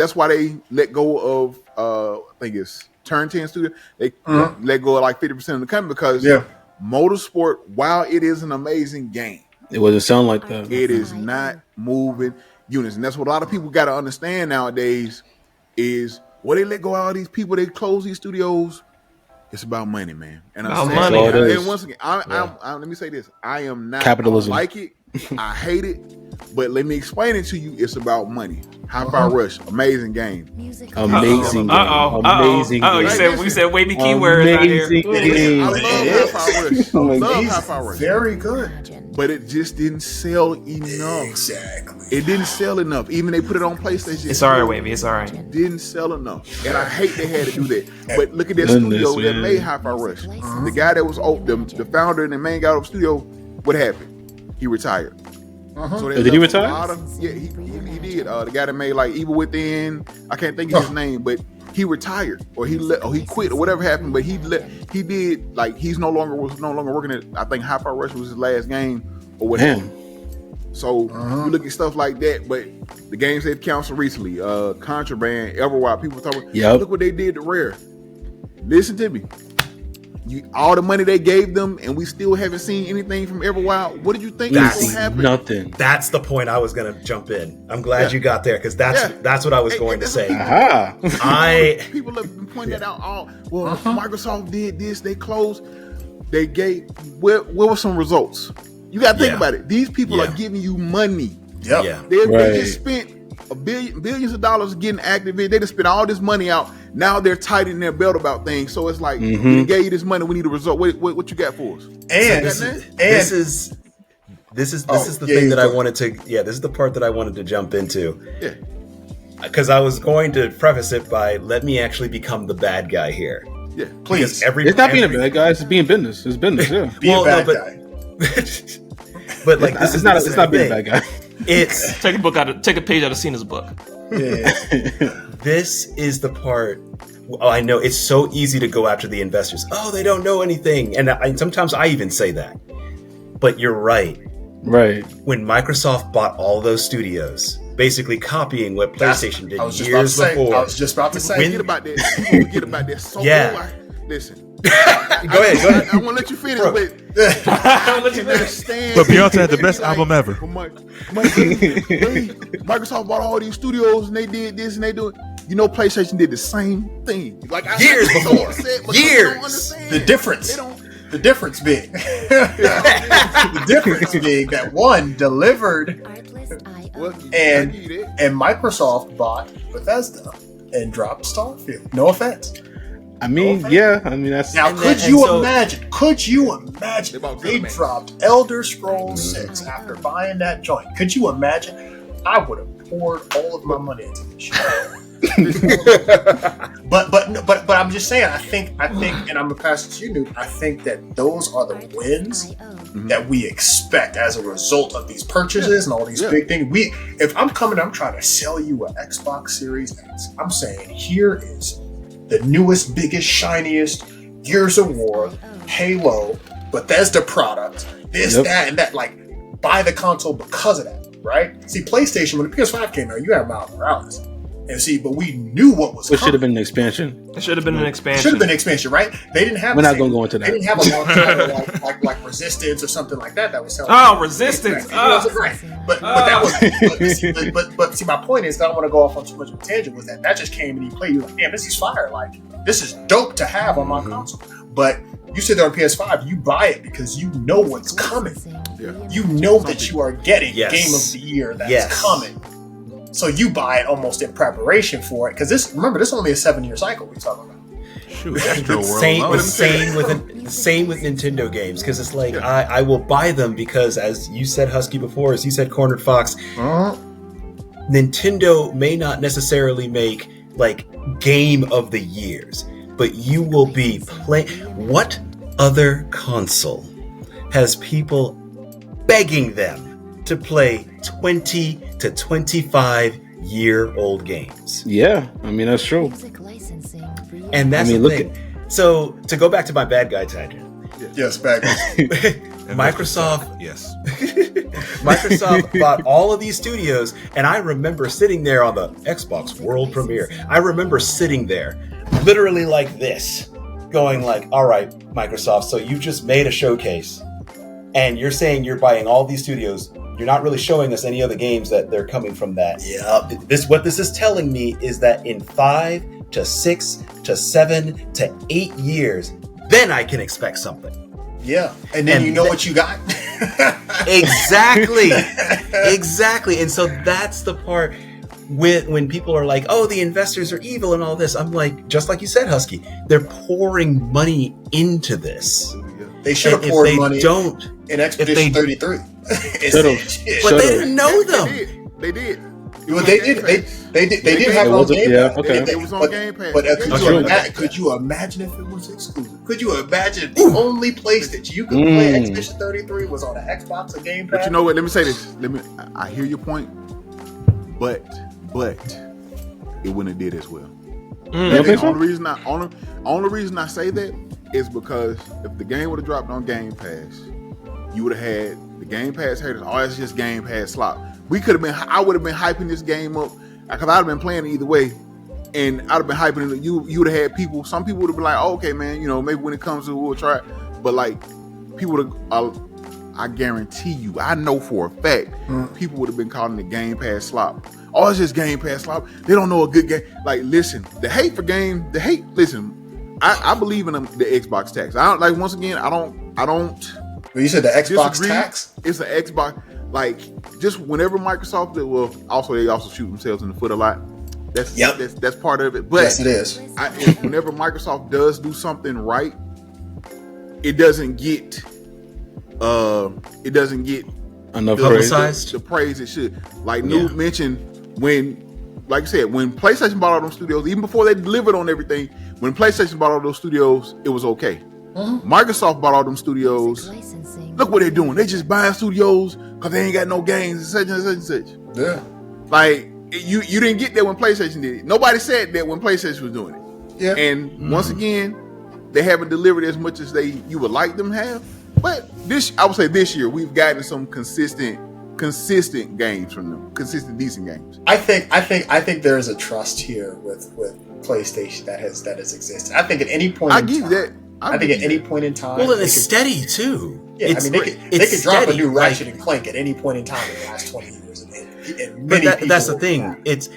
That's why they let go of I think it's Turn 10 Studio. They let go of like 50% of the company because Motorsport, while it is an amazing game, it doesn't sound like that. It is not moving units, and that's what a lot of people got to understand nowadays. Is they let go of all these people, they close these studios. It's about money, man. And I'm money. And once again, let me say this: I am not capitalism. I don't like it. I hate it. But let me explain it to you. It's about money. Hi-Fi Rush, amazing game. Amazing game. Amazing game. We said way the keyword out here. I love Hi-Fi Rush. I love Hi-Fi Rush. Very good. But it just didn't sell enough. Exactly. It didn't sell enough. Even they put it on PlayStation. It's alright, Wavy. It's alright. It didn't sell enough. And I hate they had to do that. But look at that studio that made Hi-Fi Rush. The guy that was the founder and the main guy of the studio, what happened? He retired. So did he retire? Yeah, he did. The guy that made like Evil Within, I can't think of his name, but he retired or he quit or whatever happened. But he did like he's no longer working at. I think Hi-Fi Rush was his last game or whatever. So you look at stuff like that, but the games they've canceled recently, Contraband, Everwild, people talking. Look what they did to Rare. Listen to me. All the money they gave them, and we still haven't seen anything from Everwild. What did you think was going to happen? Nothing. That's the point I was going to jump in. I'm glad you got there because that's what I was going to say. People have been pointing that out. Microsoft did this. They closed. They gave. Where were some results? You got to think about it. These people are giving you money. They just spent billions of dollars getting Activision. They just spent all this money out. Now they're tightening their belt about things. So it's like, we gave you this money. We need a result. What you got for us? This is the thing that I wanted to. Yeah, this is the part that I wanted to jump into. Yeah. Because I was going to preface it by let me actually become the bad guy here. Yeah, please. It's not being a bad guy. It's being business. It's business. Yeah. Be a bad guy. But like this is not. It's not being a bad guy. It's take a page out of Cena's book. Yeah. This is the part. I know it's so easy to go after the investors. Oh, they don't know anything, and sometimes I even say that. But you're right. Right. When Microsoft bought all those studios, basically copying what PlayStation did years before. I was just about to say. Forget about that. People forget about that. So listen. Go ahead. I want to let you finish, but I'll let you understand. But Beyonce had the best album ever. Microsoft bought all these studios and they did this and they do it. You know, PlayStation did the same thing. Like years before. Years. The difference being that one delivered and Microsoft bought Bethesda and dropped Starfield. No offense. I mean, that's now. Could you imagine they dropped Elder Scrolls 6 after buying that joint? Could you imagine? I would have poured all of my money into this shit. but I'm just saying. I think, and I'm gonna pass it to you, Newt. I think that those are the wins that we expect as a result of these purchases and all these big things. If I'm trying to sell you an Xbox Series X. I'm saying here is the newest, biggest, shiniest Gears of War, Halo, Bethesda product, that, and that. Like, buy the console because of that, right? See, PlayStation, when the PS5 came out, you had Miles Morales. And see, but we knew what was coming. It should have been an expansion. It should have been an expansion. Should have been an expansion, right? They didn't have. We're not going to go into that. They didn't have a long title like Resistance or something like that was selling. Oh, Resistance! Right. But that was. But see, my point is, I don't want to go off on too much of a tangent with that. That just came and you play. You're like, damn, this is fire! Like, this is dope to have on my console. But you sit there on PS5, you buy it because you know what's coming. Yeah. You know that you are getting Game of the Year that's coming. So you buy it almost in preparation for it, because this is only a 7-year cycle we're talking about. Shoot, the same with Nintendo games, because it's like I will buy them because, as you said, Husky, before, as you said, Cornered Fox, Nintendo may not necessarily make like Game of the Years, but you will be playing. What other console has people begging them to play 20 to 25-year-old games? Yeah, I mean, that's true. And that's the thing. So, to go back to my bad guy tangent. Yes, bad guy. Microsoft Yes. Microsoft bought all of these studios, and I remember sitting there on the Xbox World Premiere. I remember sitting there, literally like this, going like, "All right, Microsoft, so you just made a showcase, and you're saying you're buying all these studios. You're not really showing us any other games that they're coming from that. Yeah. What this is telling me is that in 5 to 6 to 7 to 8 years, then I can expect something." Yeah. And then you know what you got. Exactly. Exactly. And so that's the part when people are like, "Oh, the investors are evil and all this." I'm like, just like you said, Husky, they're pouring money into this. They should have poured money don't in Expedition 33. But they didn't know them. They did. Well, they did. They did have it on Game Pass. Okay. It was on Game Pass. But could you imagine if it was exclusive? Could you imagine the only place that you could play Expedition 33 was on an Xbox or Game Pass? But you know what? Let me say this. I hear your point, but it wouldn't have did as well. The only reason I say that is because if the game would have dropped on Game Pass, you would have had the Game Pass haters. Oh, it's just Game Pass slop. I would have been hyping this game up because I'd have been playing it either way, and I'd have been hyping it. You would have had people. Some people would have been like, "Oh, okay, man, maybe when it comes to, we'll try it." But like, people would have. I guarantee you, I know for a fact, people would have been calling the Game Pass slop. Oh, it's just Game Pass slop. They don't know a good game. Like, listen, listen, I believe in the Xbox tax. I don't, like, once again, I don't. You said the Xbox disagree. tax? It's an Xbox. Like, just whenever Microsoft did, they also shoot themselves in the foot a lot. That's part of it. But yes, it is. Whenever Microsoft does do something right, it doesn't get enough publicized. The praise it should. Like Noob mentioned, like I said, when PlayStation bought all those studios, even before they delivered on everything, when PlayStation bought all those studios, it was okay. Microsoft bought all them studios. Look what they're doing. They just buying studios because they ain't got no games and such and such and such. Yeah. Like, you didn't get that when PlayStation did it. Nobody said that when PlayStation was doing it. Yeah. And once again, they haven't delivered as much as you would like them to have. But I would say this year we've gotten some consistent games from them, consistent decent games. I think there is a trust here with PlayStation that has existed. I think at any point I give that. I think at any point in time. Well, and it's steady too. Yeah, they could drop a new Ratchet and Clank at any point in time in the last 20 years. But that's the thing. It's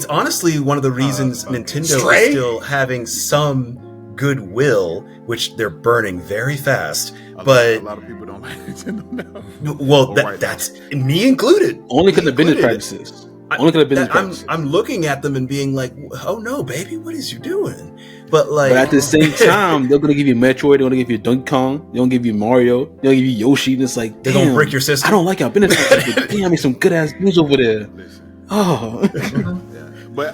honestly one of the reasons Nintendo is still having some goodwill, which they're burning very fast. But a lot of people don't like Nintendo now. Well, that's me included. Only because of business practices. I'm looking at them and being like, "Oh no, baby, what is you doing?" But at the same time, they're gonna give you Metroid, they're gonna give you Donkey Kong, they're gonna give you Mario, they're gonna give you Yoshi, and it's like, they're gonna break your system. I don't like our business practices, but damn, some good ass news over there. Oh, but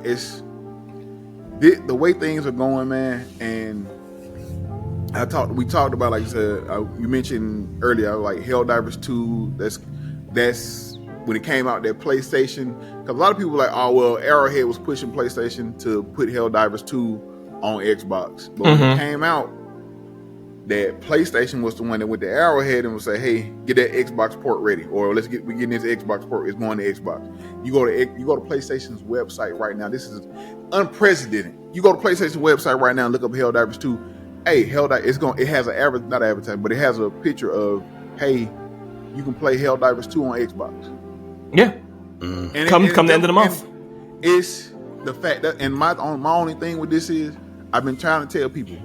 it's the way things are going, man. And we talked about, like you said, you mentioned earlier, like Helldivers 2. That's when it came out, that PlayStation, because a lot of people were like, oh, well, Arrowhead was pushing PlayStation to put Helldivers 2 on Xbox. But when it came out, that PlayStation was the one that went to Arrowhead and would say, hey, get that Xbox port ready, or we're getting this Xbox port, it's going to Xbox. You go to PlayStation's website right now. This is unprecedented. You go to PlayStation's website right now and look up Helldivers 2. Hey, Helldivers, it has not advertising, but it has a picture of, hey, you can play Helldivers 2 on Xbox. Yeah. And come the end of the month. It's the fact that, and my only thing with this is, I've been trying to tell people,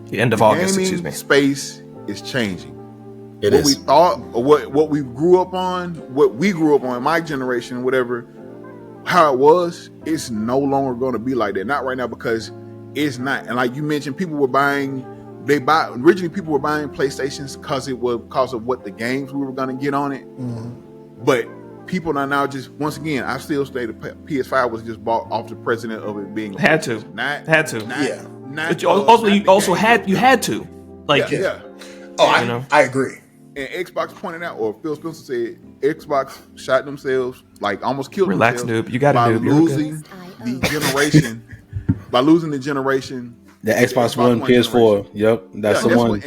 the end of August, excuse me. Space is changing. What we thought, or what we grew up on, my generation, whatever, how it was, it's no longer going to be like that. Not right now, because it's not. And like you mentioned, originally people were buying PlayStations because of what the games we were going to get on it. But people are now just, once again, I still say the PS5 was just bought off the president of it being had to. But you had to. Like, yeah. I agree. And Xbox pointed out, or Phil Spencer said, Xbox shot themselves, like almost killed themselves. Relax, noob. You got to losing the generation. By losing the generation. The Xbox One, PS4. Yep, that's the one.